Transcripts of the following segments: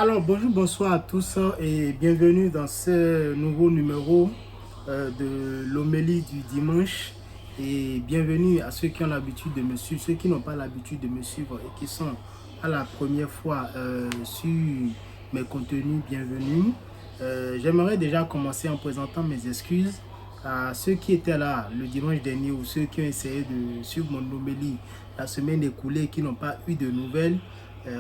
Alors, bonjour, bonsoir à tous et bienvenue dans ce nouveau numéro de l'homélie du dimanche. Et bienvenue à ceux qui ont l'habitude de me suivre, ceux qui n'ont pas l'habitude de me suivre et qui sont à la première fois sur mes contenus, bienvenue. J'aimerais déjà commencer en présentant mes excuses à ceux qui étaient là le dimanche dernier ou ceux qui ont essayé de suivre mon homélie la semaine écoulée et qui n'ont pas eu de nouvelles.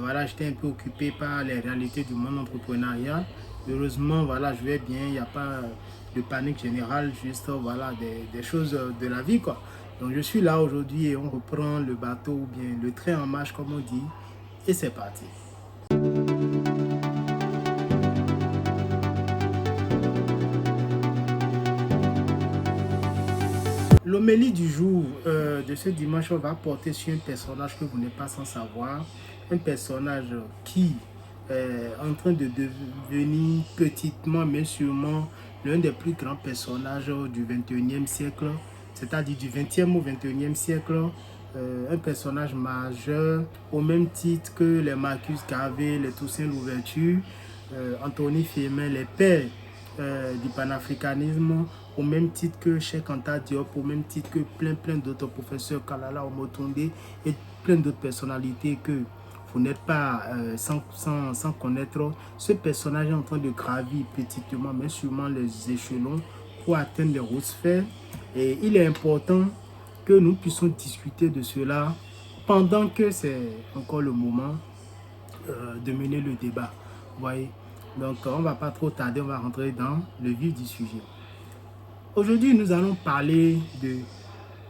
Voilà, j'étais un peu occupé par les réalités du monde entrepreneurial. Heureusement, voilà, je vais bien, il n'y a pas de panique générale, juste voilà, des choses de la vie, quoi. Donc je suis là aujourd'hui et on reprend le bateau ou bien le train en marche, comme on dit, et c'est parti. L'homélie du jour de ce dimanche, on va porter sur un personnage que vous n'êtes pas sans savoir. Un personnage qui est en train de devenir petitement mais sûrement l'un des plus grands personnages du 21e siècle, c'est-à-dire du 20e au 21e siècle. Un personnage majeur au même titre que les Marcus Garvey, les Toussaint Louverture, Anthony Firmin, les pères du panafricanisme, au même titre que Cheikh Anta Diop, au même titre que plein d'autres professeurs, Kalala Omotonde et plein d'autres personnalités que vous n'êtes pas sans connaître. Ce personnage est en train de gravir petitement mais sûrement les échelons pour atteindre les hautes sphères. Et il est important que nous puissions discuter de cela pendant que c'est encore le moment de mener le débat. Vous voyez? Donc, on ne va pas trop tarder, on va rentrer dans le vif du sujet. Aujourd'hui, nous allons parler de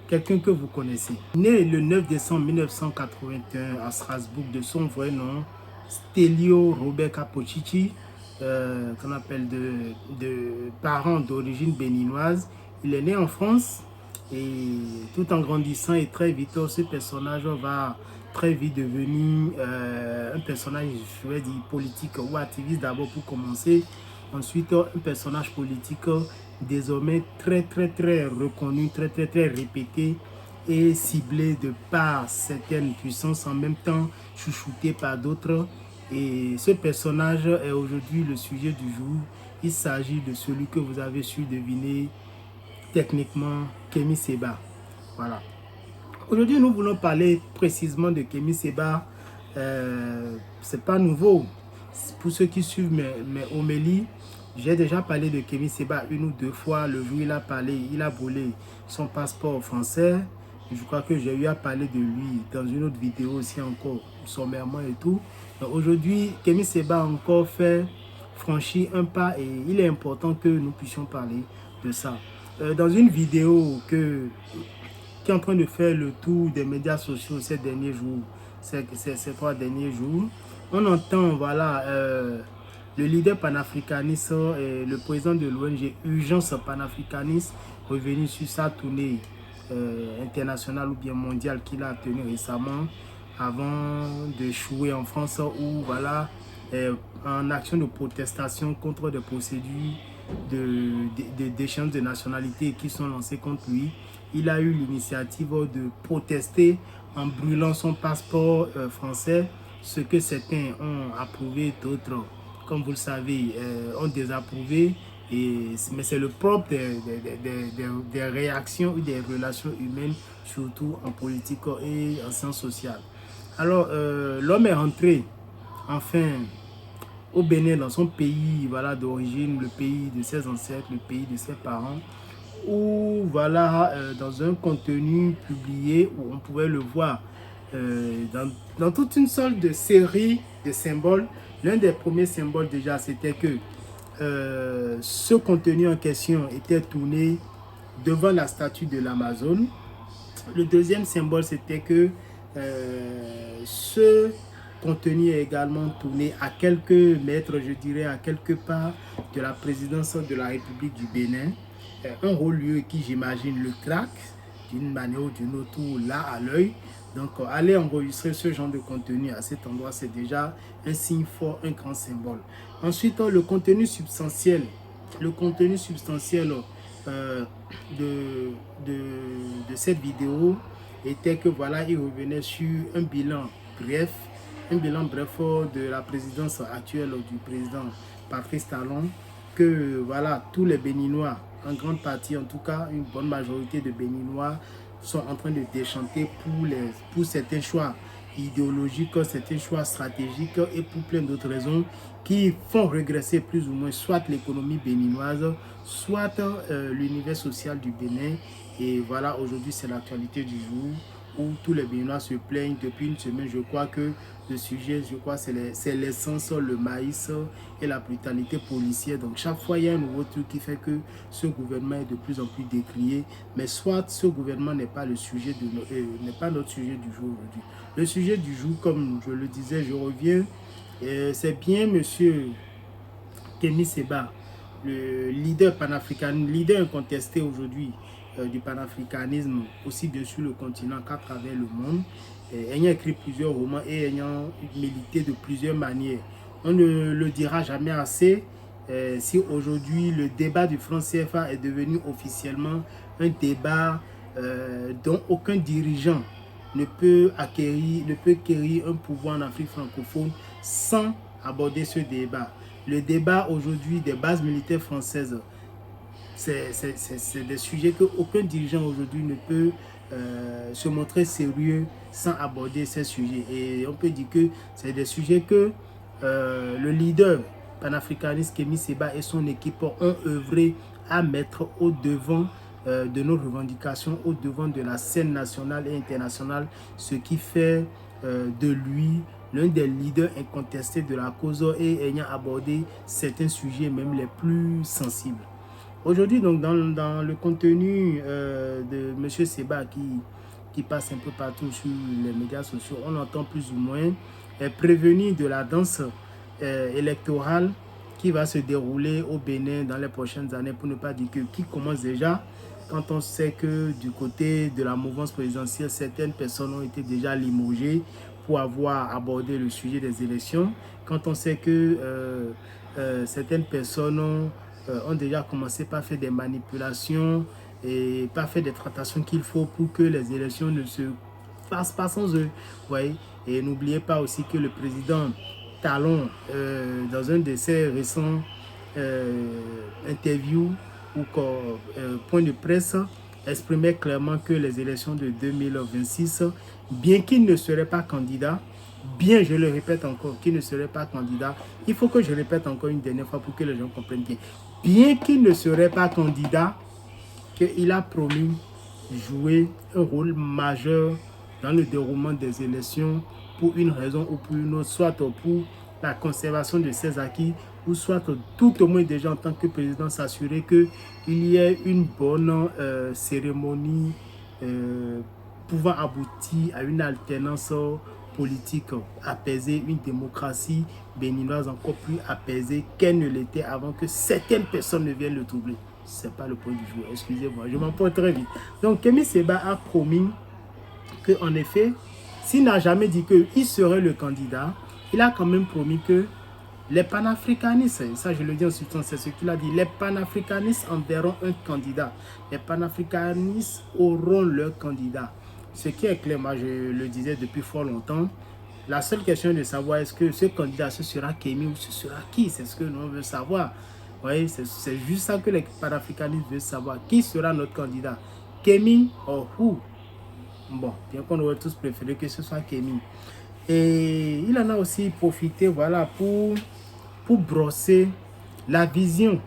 quelqu'un que vous connaissez. Né le 9 décembre 1981 à Strasbourg, de son vrai nom, Stelio Robert Capoccici, qu'on appelle de parents d'origine béninoise. Il est né en France et tout en grandissant et très vite, ce personnage va très vite devenir un personnage, je vais dire, politique ou activiste d'abord pour commencer. Ensuite, un personnage politique désormais très reconnu, très répété et ciblé de par certaines puissances, en même temps chouchouté par d'autres. Et ce personnage est aujourd'hui le sujet du jour. Il s'agit de celui que vous avez su deviner techniquement, Kémy Séba. Voilà. Aujourd'hui, nous voulons parler précisément de Kémy Séba. C'est pas nouveau. Pour ceux qui suivent mes homélies, j'ai déjà parlé de Kémy Séba une ou deux fois. Le jour où il a parlé, il a volé son passeport français. Je crois que j'ai eu à parler de lui dans une autre vidéo aussi encore, sommairement et tout. Aujourd'hui, Kémy Séba a encore franchi un pas et il est important que nous puissions parler de ça. Dans une vidéo qui est en train de faire le tour des médias sociaux ces derniers jours, ces 3 derniers jours, on entend voilà, le leader panafricaniste et le président de l'ONG Urgence Panafricaniste revenir sur sa tournée internationale ou bien mondiale qu'il a tenue récemment avant d'échouer en France où voilà, en action de protestation contre des procédures d'échange de nationalité qui sont lancées contre lui. Il a eu l'initiative de protester en brûlant son passeport français, ce que certains ont approuvé, d'autres, comme vous le savez, ont désapprouvé. Mais c'est le propre des réactions ou des relations humaines, surtout en politique et en sciences sociales. Alors, l'homme est rentré, enfin, au Bénin, dans son pays voilà, d'origine, le pays de ses ancêtres, le pays de ses parents, où voilà, dans un contenu publié où on pouvait le voir dans toute une sorte de série de symboles. L'un des premiers symboles déjà, c'était que ce contenu en question était tourné devant la statue de l'Amazone. Le deuxième symbole, c'était que ce contenu est également tourné à quelques mètres, je dirais, à quelques pas de la présidence de la République du Bénin. Un haut lieu qui, j'imagine, le traque d'une manière ou d'une autre, là à l'œil. Donc, aller enregistrer ce genre de contenu à cet endroit, c'est déjà un signe fort, un grand symbole. Ensuite, le contenu substantiel. Le contenu substantiel de cette vidéo était que voilà, il revenait sur un bilan bref un bilan bref de la présidence actuelle du président Patrice Talon, que voilà, tous les Béninois, en grande partie en tout cas, une bonne majorité de Béninois sont en train de déchanter pour certains choix idéologiques, certains choix stratégiques et pour plein d'autres raisons qui font régresser plus ou moins soit l'économie béninoise, soit l'univers social du Bénin. Et voilà, aujourd'hui c'est l'actualité du jour où tous les Béninois se plaignent depuis une semaine. Je crois que le sujet, c'est l'essence, le maïs et la brutalité policière. Donc chaque fois, il y a un nouveau truc qui fait que ce gouvernement est de plus en plus décrié. Mais soit ce gouvernement n'est pas le sujet n'est pas notre sujet du jour aujourd'hui. Le sujet du jour, comme je le disais, je reviens, c'est bien monsieur Kémy Séba, le leader panafricain, leader incontesté aujourd'hui du panafricanisme, aussi bien sur le continent qu'à travers le monde, ayant écrit plusieurs romans et ayant milité de plusieurs manières. On ne le dira jamais assez si aujourd'hui le débat du franc CFA est devenu officiellement un débat dont aucun dirigeant ne peut acquérir un pouvoir en Afrique francophone sans aborder ce débat. Le débat aujourd'hui des bases militaires françaises, c'est des sujets qu'aucun dirigeant aujourd'hui ne peut se montrer sérieux sans aborder ces sujets. Et on peut dire que c'est des sujets que le leader panafricaniste Kémy Séba et son équipe ont œuvré à mettre au devant de nos revendications, au devant de la scène nationale et internationale, ce qui fait de lui l'un des leaders incontestés de la cause et ayant abordé certains sujets même les plus sensibles. Aujourd'hui, donc, dans le contenu de M. Séba qui passe un peu partout sur les médias sociaux, on entend plus ou moins prévenir de la danse électorale qui va se dérouler au Bénin dans les prochaines années, pour ne pas dire que qui commence déjà, quand on sait que du côté de la mouvance présidentielle, certaines personnes ont été déjà limogées pour avoir abordé le sujet des élections, quand on sait que certaines personnes ont déjà commencé par faire des manipulations et par faire des tractations qu'il faut pour que les élections ne se fassent pas sans eux. Voyez. Et n'oubliez pas aussi que le président Talon, dans un de ses récents interviews ou point de presse, exprimait clairement que les élections de 2026, bien qu'il ne serait pas candidat, bien, je le répète encore, qu'il ne serait pas candidat, il faut que je répète encore une dernière fois pour que les gens comprennent bien. Bien qu'il ne serait pas candidat, qu'il a promis jouer un rôle majeur dans le déroulement des élections pour une raison ou pour une autre, soit pour la conservation de ses acquis, ou soit tout au moins déjà en tant que président s'assurer qu'il y ait une bonne cérémonie pouvant aboutir à une alternance politique apaisée, une démocratie béninoise encore plus apaisée qu'elle ne l'était avant que certaines personnes ne viennent le troubler. Ce n'est pas le point du jour, excusez-moi, je m'en porte très vite. Donc Kémy Séba a promis qu'en effet, s'il n'a jamais dit qu'il serait le candidat, il a quand même promis que les panafricanistes, ça je le dis en substance, c'est ce qu'il a dit, les panafricanistes enverront un candidat. Les panafricanistes auront leur candidat. Ce qui est clair, moi je le disais depuis fort longtemps, la seule question est de savoir est-ce que ce candidat, ce sera Kémy ou ce sera qui? C'est ce que nous veut savoir. Oui, c'est juste ça que les panafricanistes veulent savoir. Qui sera notre candidat? Kémy ou who? Bon, bien qu'on aurait tous préféré que ce soit Kémy. Et il en a aussi profité, voilà, pour brosser la vision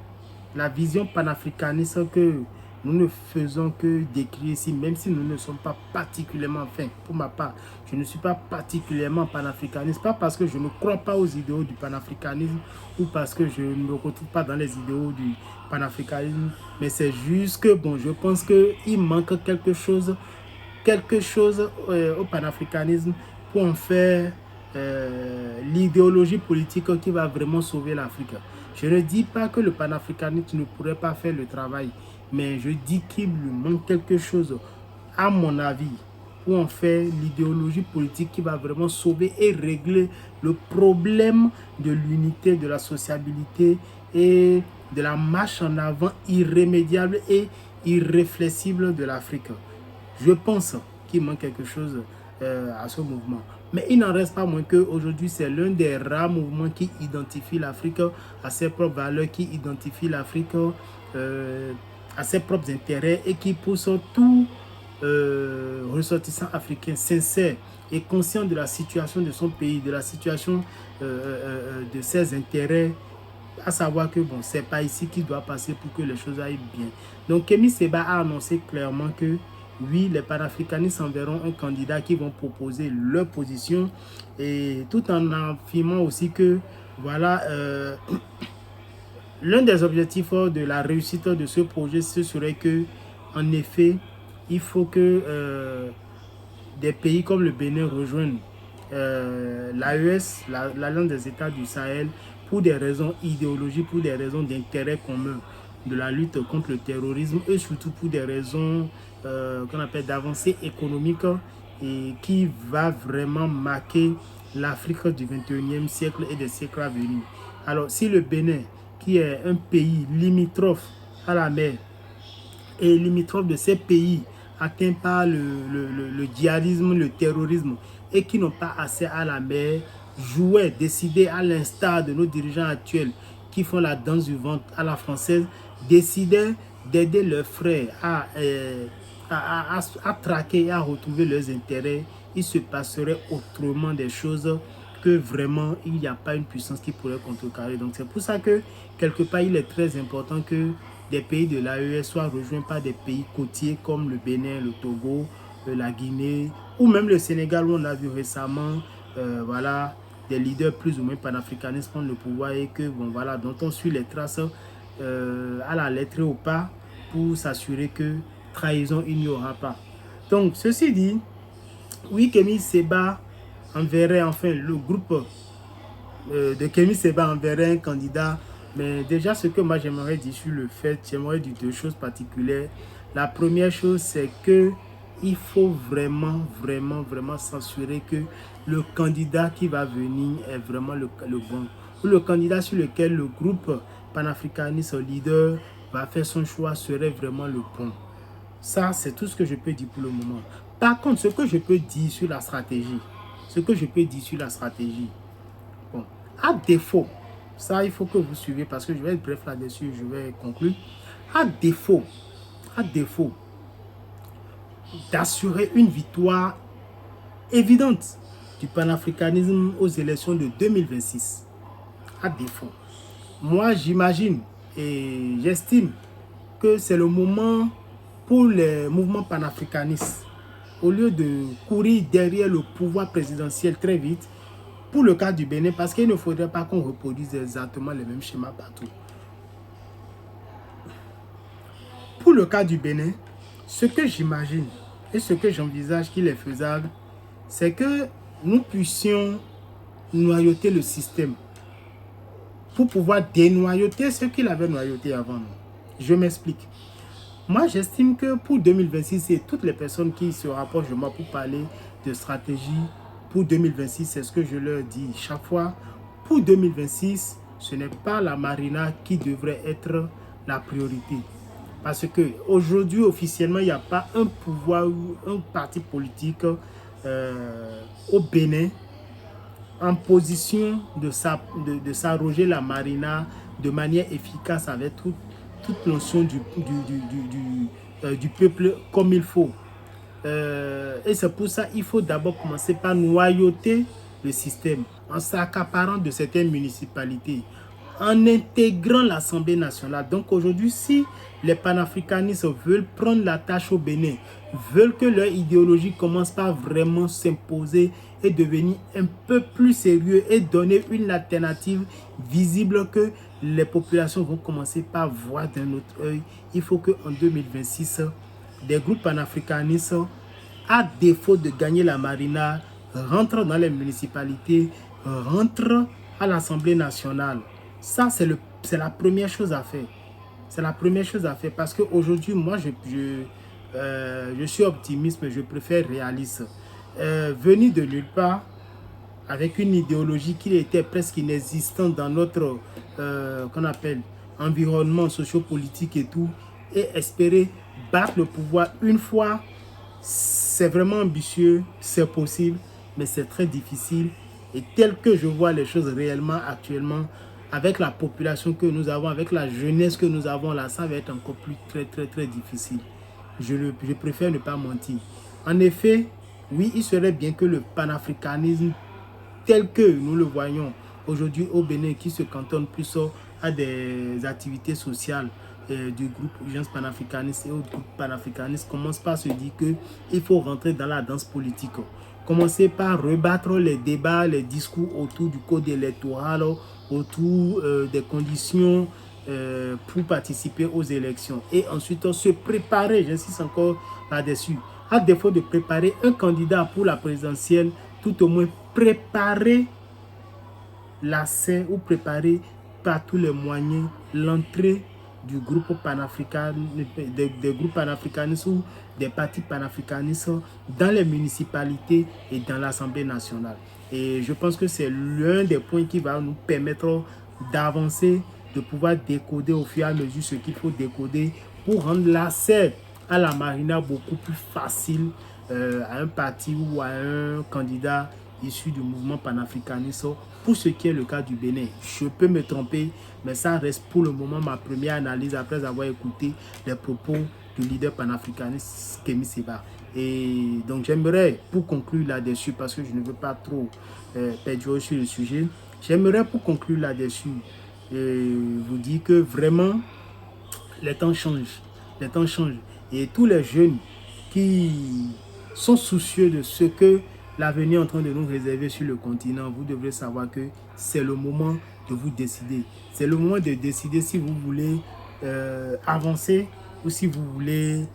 panafricaniste que nous ne faisons que décrire ici, même si nous ne sommes pas particulièrement, enfin, pour ma part, je ne suis pas particulièrement panafricaniste, pas parce que je ne crois pas aux idéaux du panafricanisme ou parce que je ne me retrouve pas dans les idéaux du panafricanisme, mais c'est juste que, bon, je pense qu'il manque quelque chose au panafricanisme pour en faire l'idéologie politique qui va vraiment sauver l'Afrique. Je ne dis pas que le panafricanisme ne pourrait pas faire le travail, mais je dis qu'il lui manque quelque chose, à mon avis, pour en faire l'idéologie politique qui va vraiment sauver et régler le problème de l'unité, de la sociabilité et de la marche en avant irrémédiable et irréflexible de l'Afrique. Je pense qu'il manque quelque chose à ce mouvement. Mais il n'en reste pas moins qu'aujourd'hui, c'est l'un des rares mouvements qui identifie l'Afrique à ses propres valeurs, qui identifie l'Afrique à ses propres intérêts et qui pousse tout ressortissant africain sincère et conscient de la situation de son pays, de la situation de ses intérêts, à savoir que bon, c'est pas ici qu'il doit passer pour que les choses aillent bien. Donc Kémy Séba a annoncé clairement que oui, les panafricanistes enverront un candidat qui vont proposer leur position et tout en affirmant aussi que voilà, l'un des objectifs de la réussite de ce projet, ce serait que, en effet, il faut que des pays comme le Bénin rejoignent l'AES, l'Alliance des États du Sahel, pour des raisons idéologiques, pour des raisons d'intérêt commun de la lutte contre le terrorisme et surtout pour des raisons qu'on appelle d'avancée économique et qui va vraiment marquer l'Afrique du 21e siècle et des siècles à venir. Alors, si le Bénin, qui est un pays limitrophe à la mer et limitrophe de ces pays atteints par le djihadisme, le terrorisme et qui n'ont pas accès à la mer, jouait, décidait à l'instar de nos dirigeants actuels qui font la danse du ventre à la française, décidaient d'aider leurs frères à traquer et à retrouver leurs intérêts, il se passerait autrement des choses que vraiment il n'y a pas une puissance qui pourrait contrecarrer. Donc c'est pour ça que quelque part il est très important que des pays de l'AES soient rejoints par des pays côtiers comme le Bénin, le Togo, la Guinée ou même le Sénégal où on a vu récemment voilà, des leaders plus ou moins panafricanistes prendre le pouvoir et que bon voilà, dont on suit les traces à la lettre et au pas pour s'assurer que trahison il n'y aura pas. Donc ceci dit, oui, Kémy Séba enverrait enfin le groupe de Kémy Séba enverrait un candidat. Mais déjà, ce que moi j'aimerais dire sur le fait, j'aimerais dire deux choses particulières. La première chose, c'est que il faut vraiment s'assurer que le candidat qui va venir est vraiment le bon. Ou le candidat sur lequel le groupe panafricaniste leader va faire son choix serait vraiment le bon. Ça, c'est tout ce que je peux dire pour le moment. Par contre, ce que je peux dire sur la stratégie, bon, à défaut, ça, il faut que vous suivez parce que je vais être bref là-dessus, je vais conclure. À défaut d'assurer une victoire évidente du panafricanisme aux élections de 2026, à défaut, moi j'imagine et j'estime que c'est le moment pour les mouvements panafricanistes, au lieu de courir derrière le pouvoir présidentiel très vite, pour le cas du Bénin, parce qu'il ne faudrait pas qu'on reproduise exactement les mêmes schémas partout. Pour le cas du Bénin, ce que j'imagine et ce que j'envisage qu'il est faisable, c'est que nous puissions noyauter le système pour pouvoir dénoyauter ce qu'il avait noyauté avant nous. Je m'explique. Moi, j'estime que pour 2026, et toutes les personnes qui se rapprochent de moi pour parler de stratégie pour 2026, c'est ce que je leur dis chaque fois. Pour 2026, ce n'est pas la marina qui devrait être la priorité. Parce qu'aujourd'hui, officiellement, il n'y a pas un pouvoir ou un parti politique au Bénin en position de s'arroger la marina de manière efficace avec toute notion du peuple comme il faut. Et c'est pour ça qu'il faut d'abord commencer par noyauter le système en s'accaparant de certaines municipalités, en intégrant l'Assemblée nationale. Donc aujourd'hui, si les panafricanistes veulent prendre la tâche au Bénin, veulent que leur idéologie commence par vraiment s'imposer et devenir un peu plus sérieux et donner une alternative visible que les populations vont commencer par voir d'un autre œil, il faut qu'en 2026, des groupes panafricanistes, à défaut de gagner la marina, rentrent dans les municipalités, rentrent à l'Assemblée nationale. Ça, c'est la première chose à faire. C'est la première chose à faire parce qu'aujourd'hui, moi, je suis optimiste, mais je préfère réaliste. Venir de nulle part, avec une idéologie qui était presque inexistante dans notre qu'on appelle environnement sociopolitique et tout, et espérer battre le pouvoir une fois C'est vraiment ambitieux, c'est possible, mais c'est très difficile. Et tel que je vois les choses réellement actuellement, avec la population que nous avons, avec la jeunesse que nous avons là, ça va être encore plus très difficile. Je préfère ne pas mentir. En effet, oui, il serait bien que le panafricanisme tel que nous le voyons aujourd'hui au Bénin, qui se cantonne plus à des activités sociales du groupe Urgence panafricaniste et autres groupes panafricanistes, commence par se dire qu'il faut rentrer dans la danse politique. Commencer par rebattre les débats, les discours autour du code électoral, autour des conditions pour participer aux élections. Et ensuite, se préparer, j'insiste encore là-dessus, à défaut de préparer un candidat pour la présidentielle, tout au moins préparer l'accès ou préparer par tous les moyens l'entrée du groupe panafricaniste, des groupes panafricanistes ou des partis panafricanistes dans les municipalités et dans l'Assemblée nationale. Et je pense que c'est l'un des points qui va nous permettre d'avancer, de pouvoir décoder au fur et à mesure ce qu'il faut décoder pour rendre l'accès à la marina beaucoup plus facile à un parti ou à un candidat issu du mouvement panafricaniste, pour ce qui est le cas du Bénin. Je peux me tromper, mais ça reste pour le moment ma première analyse après avoir écouté les propos du leader panafricaniste Kémy Séba. Et donc j'aimerais, pour conclure là-dessus, parce que je ne veux pas trop perdre sur le sujet, j'aimerais pour conclure là-dessus vous dire que vraiment les temps changent. Les temps changent. Et tous les jeunes qui sont soucieux de ce que l'avenir est en train de nous réserver sur le continent, vous devrez savoir que c'est le moment de vous décider. C'est le moment de décider si vous voulez avancer ou si vous voulez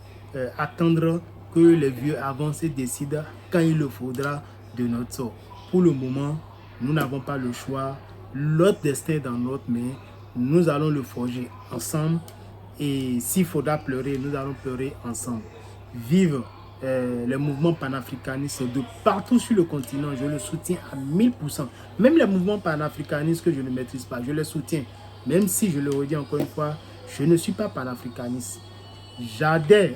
attendre que les vieux avancent et décident quand il le faudra de notre sort. Pour le moment, nous n'avons pas le choix. Notre destin est dans notre main. Nous allons le forger ensemble. Et s'il faudra pleurer, nous allons pleurer ensemble. Vive les mouvements panafricanistes de partout sur le continent. Je le soutiens à 1000%. Même les mouvements panafricanistes que je ne maîtrise pas, je les soutiens. Même si, je le redis encore une fois, je ne suis pas panafricaniste. J'adhère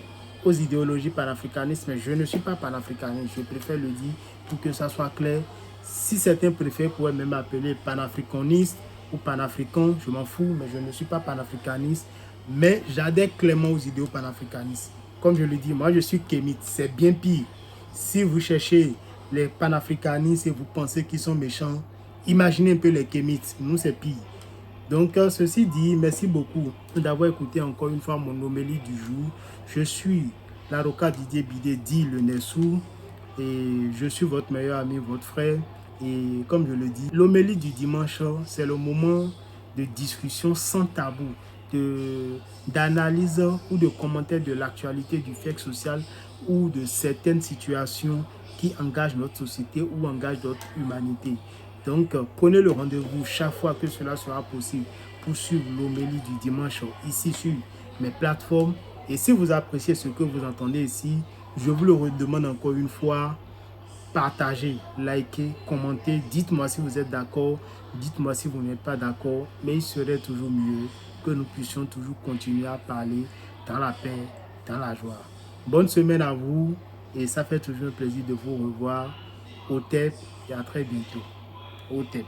aux idéologies panafricanistes, mais je ne suis pas panafricaniste. Je préfère le dire pour que ça soit clair. Si certains préfèrent, pourraient même m'appeler panafricaniste ou panafricain, je m'en fous, mais je ne suis pas panafricaniste. Mais j'adhère clairement aux idéaux panafricanistes. Comme je le dis, moi je suis kémite, c'est bien pire. Si vous cherchez les panafricanistes et vous pensez qu'ils sont méchants, imaginez un peu les kémites, nous c'est pire. Donc ceci dit, merci beaucoup d'avoir écouté encore une fois mon homélie du jour. Je suis l'avocat Didier Bidé, dit le Nessou, et je suis votre meilleur ami, votre frère. Et comme je le dis, l'homélie du dimanche, c'est le moment de discussion sans tabou, d'analyse ou de commentaire de l'actualité du fait social ou de certaines situations qui engagent notre société ou engagent notre humanité. Donc, prenez le rendez-vous chaque fois que cela sera possible pour suivre l'homélie du dimanche ici sur mes plateformes. Et si vous appréciez ce que vous entendez ici, je vous le redemande encore une fois, partagez, likez, commentez, dites-moi si vous êtes d'accord, dites-moi si vous n'êtes pas d'accord, mais il serait toujours mieux que nous puissions toujours continuer à parler dans la paix, dans la joie. Bonne semaine à vous et ça fait toujours un plaisir de vous revoir. Au TEP et à très bientôt. Au TEP.